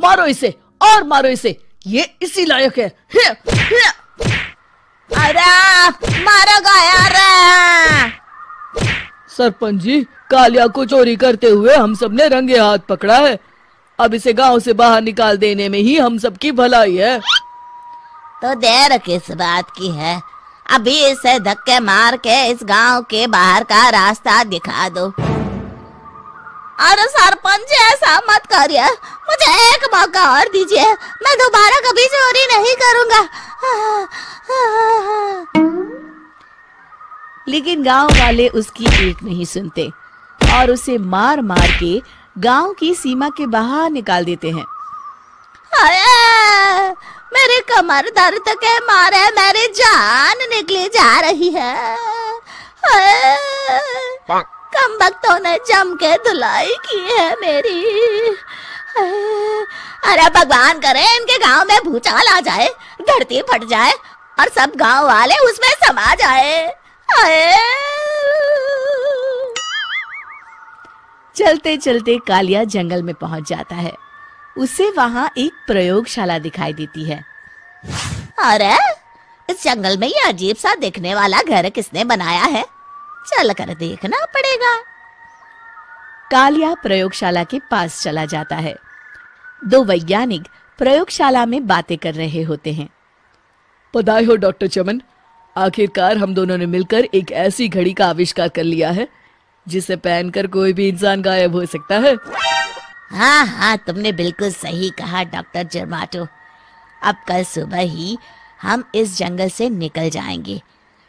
मारो इसे और मारो इसे, ये इसी लायक है। अरे मारो गया। सरपंच जी, कालिया को चोरी करते हुए हम सब ने रंगे हाथ पकड़ा है। अब इसे गांव से बाहर निकाल देने में ही हम सबकी भलाई है। तो देर किस बात की है, अभी इसे धक्के मार के इस गांव के बाहर का रास्ता दिखा दो। अरे सरपंच जी, ऐसा मत करिए, मुझे एक मौका और दीजिए, मैं दोबारा कभी चोरी नहीं करूंगा। लेकिन गांव वाले उसकी एक नहीं सुनते और उसे मार मार के गांव की सीमा के बाहर निकाल देते हैं। मेरी कमर दर्द के मारे मेरी जान निकली जा रही है। कम वक्तों ने जम के धुलाई की है मेरी। अरे भगवान करे इनके गांव में भूचाल आ जाए, धरती फट जाए और सब गांव वाले उसमें समा जाए। चलते चलते कालिया जंगल में पहुंच जाता है। उसे वहां एक प्रयोगशाला दिखाई देती है। अरे इस जंगल में ये अजीब सा दिखने वाला घर किसने बनाया है, चल कर देखना पड़ेगा। कालिया प्रयोगशाला के पास चला जाता है। दो वैज्ञानिक प्रयोगशाला में बातें कर रहे होते हैं। बधाई हो डॉक्टर चमन, आखिरकार हम दोनों ने मिलकर एक ऐसी घड़ी का आविष्कार कर लिया है जिसे पहनकर कोई भी इंसान गायब हो सकता है। हाँ हाँ, तुमने बिल्कुल सही कहा डॉक्टर जर्माटो। अब कल सुबह ही हम इस जंगल से निकल जाएंगे,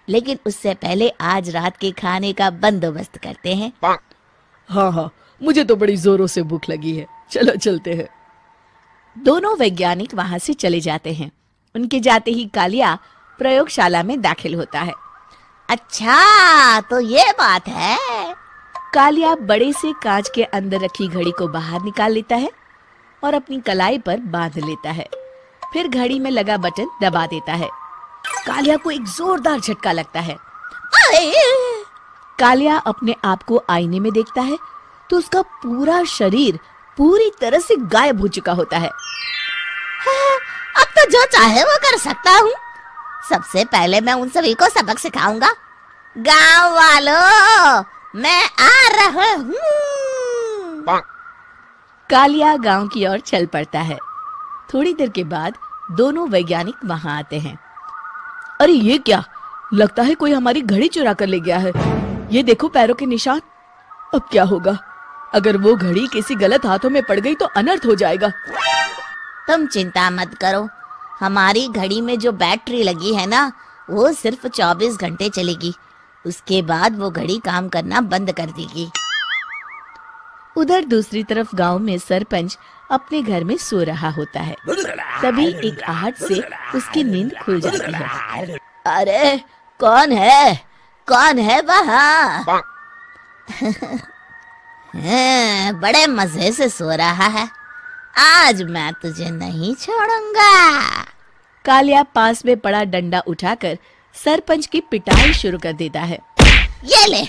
लेकिन उससे पहले आज रात के खाने का बंदोबस्त करते हैं। हाँ हाँ, मुझे तो बड़ी जोरों से भूख लगी है, चलो चलते हैं। दोनों वैज्ञानिक वहां से चले जाते हैं। उनके जाते ही कालिया प्रयोगशाला में दाखिल होता है। अच्छा तो ये बात है। कालिया बड़े से कांच के अंदर रखी घड़ी को बाहर निकाल लेता है और अपनी कलाई पर बांध लेता है। फिर घड़ी में लगा बटन दबा देता है। कालिया को एक जोरदार झटका लगता है। कालिया अपने आप को आईने में देखता है तो उसका पूरा शरीर पूरी तरह से गायब हो चुका होता है। अब तो जो चाहे वो कर सकता हूँ। सबसे पहले मैं उन सभी को सबक सिखाऊंगा। गांव वालों, मैं आ रहा हूँ। कालिया गांव की ओर चल पड़ता है। थोड़ी देर के बाद दोनों वैज्ञानिक वहां आते हैं। अरे ये क्या, लगता है कोई हमारी घड़ी चुरा कर ले गया है। ये देखो पैरों के निशान। अब क्या होगा, अगर वो घड़ी किसी गलत हाथों में पड़ गई तो अनर्थ हो जाएगा। तुम चिंता मत करो, हमारी घड़ी में जो बैटरी लगी है ना, वो सिर्फ 24 घंटे चलेगी। उसके बाद वो घड़ी काम करना बंद कर देगी। उधर दूसरी तरफ गांव में सरपंच अपने घर में सो रहा होता है। तभी एक आहट से उसकी नींद खुल जाती है। अरे कौन है वहाँ? बड़े मजे से सो रहा है, आज मैं तुझे नहीं छोड़ूंगा। कालिया पास में पड़ा डंडा उठाकर सरपंच की पिटाई शुरू कर देता है। ये ले,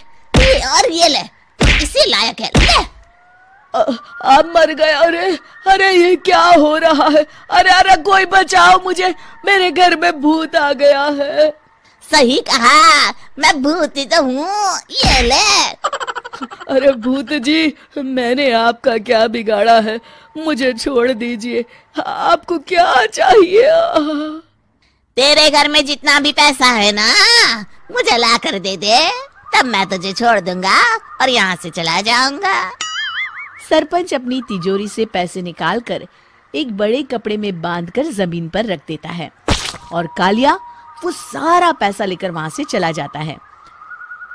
ये ले, इसी लायक है, ले। आप मर गए। अरे ये क्या हो रहा है? अरे कोई बचाओ मुझे, मेरे घर में भूत आ गया है। सही कहा, मैं भूत ही तो हूँ, ये ले। अरे भूत जी, मैंने आपका क्या बिगाड़ा है, मुझे छोड़ दीजिए। आपको क्या चाहिए? तेरे घर में जितना भी पैसा है ना, मुझे ला कर दे दे, तब मैं तुझे छोड़ दूंगा और यहाँ से चला जाऊंगा। सरपंच अपनी तिजोरी से पैसे निकालकर एक बड़े कपड़े में बांधकर जमीन पर रख देता है और कालिया वो सारा पैसा लेकर वहां से चला जाता है।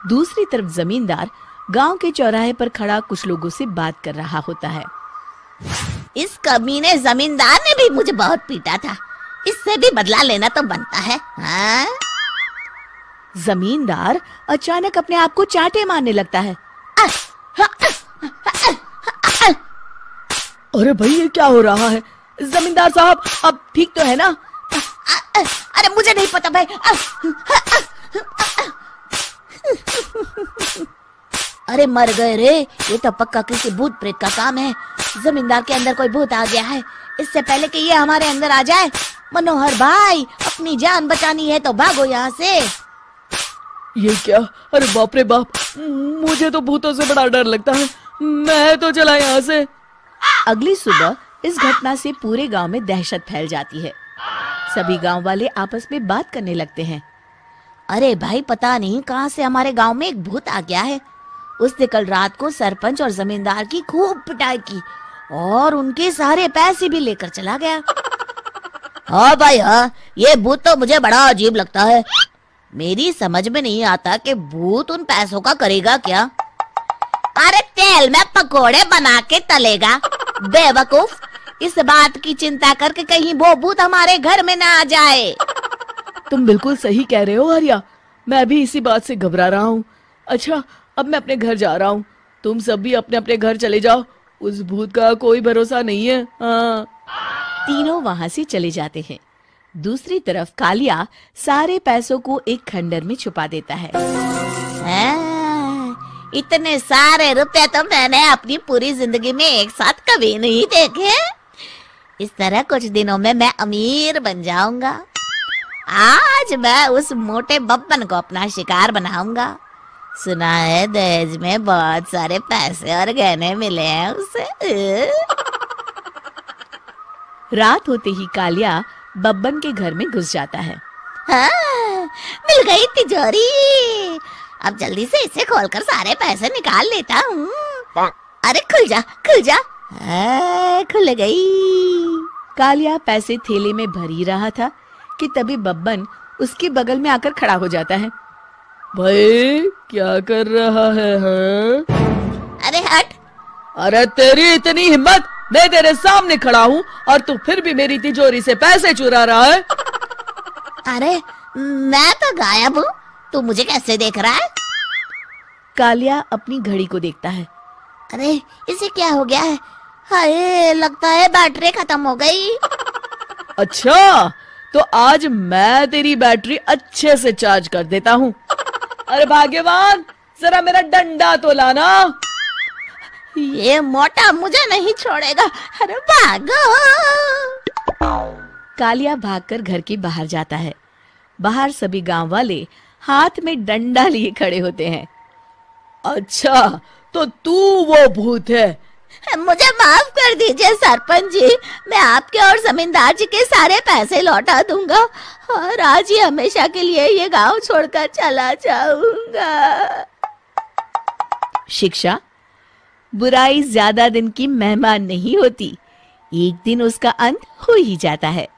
दूसरी तरफ जमींदार गांव के चौराहे पर खड़ा कुछ लोगों से बात कर रहा होता है। इस कमीने जमींदार ने भी मुझे बहुत पीटा था, इससे भी बदला लेना तो बनता है। हाँ? जमींदार अचानक अपने आप को चांटे मारने लगता है। अरे भाई ये क्या हो रहा है? जमींदार साहब अब ठीक तो है ना? अरे मुझे नहीं पता भाई। अरे मर गए रे, ये तो पक्का किसी भूत प्रेत का काम है। जमींदार के अंदर कोई भूत आ गया है, इससे पहले कि ये हमारे अंदर आ जाए। मनोहर भाई, अपनी जान बचानी है तो भागो यहाँ से। ये क्या? अरे बाप रे बाप, मुझे तो भूतों से बड़ा डर लगता है। मैं तो चला यहाँ से। अगली सुबह इस घटना से पूरे गांव में दहशत फैल जाती है। सभी गांव वाले आपस में बात करने लगते हैं। अरे भाई, पता नहीं कहाँ से हमारे गांव में एक भूत आ गया है। उसने कल रात को सरपंच और जमींदार की खूब पिटाई की और उनके सारे पैसे भी लेकर चला गया। हाँ भाई हाँ, ये भूत तो मुझे बड़ा अजीब लगता है। मेरी समझ में नहीं आता कि भूत उन पैसों का करेगा क्या। अरे तेल में पकोड़े बना के तलेगा, बेवकूफ। इस बात की चिंता करके कहीं वो भूत हमारे घर में ना आ जाए। तुम बिल्कुल सही कह रहे हो आर्या, मैं भी इसी बात से घबरा रहा हूँ। अच्छा, अब मैं अपने घर जा रहा हूँ। तुम सब भी अपने अपने घर चले जाओ, उस भूत का कोई भरोसा नहीं है। हाँ। तीनों वहां से चले जाते हैं। दूसरी तरफ कालिया सारे पैसों को एक खंडर में छुपा देता है। इतने सारे रुपए तो मैंने अपनी पूरी जिंदगी में एक साथ कभी नहीं देखे। इस तरह कुछ दिनों में मैं अमीर बन जाऊंगा। आज मैं उस मोटे बब्बन को अपना शिकार बनाऊंगा। सुना है दहेज में बहुत सारे पैसे और गहने मिले हैं उसे। रात होते ही कालिया बब्बन के घर में घुस जाता है। हाँ, मिल गई तिजोरी। अब जल्दी से इसे खोलकर सारे पैसे निकाल लेता हूँ। अरे खुल जा, खुल जा। खुल गई। कालिया पैसे थैले में भर ही रहा था कि तभी बब्बन उसके बगल में आकर खड़ा हो जाता है। भाई क्या कर रहा है? हाँ? अरे हट। अरे तेरी इतनी हिम्मत, मैं तेरे सामने खड़ा हूँ और तू फिर भी मेरी तिजोरी से पैसे चुरा रहा है। अरे मैं तो गायब हूँ, तू मुझे कैसे देख रहा है? कालिया अपनी घड़ी को देखता है। अरे इसे क्या हो गया है? हाय, लगता है बैटरी खत्म हो गई। अच्छा, तो आज मैं तेरी बैटरी अच्छे से चार्ज कर देता हूँ। अरे भाग्यवान, जरा मेरा डंडा तो लाना। ये मोटा मुझे नहीं छोड़ेगा। अरे भागो। कालिया भागकर घर के बाहर जाता है। बाहर सभी गांव वाले हाथ में डंडा लिए खड़े होते हैं। अच्छा, तो तू वो भूत है? मुझे माफ कर दीजिए सरपंच जी, मैं आपके और जमींदार जी के सारे पैसे लौटा दूंगा और आज ही हमेशा के लिए ये गांव छोड़कर चला जाऊंगा। शिक्षा, बुराई ज्यादा दिन की मेहमान नहीं होती, एक दिन उसका अंत हो ही जाता है।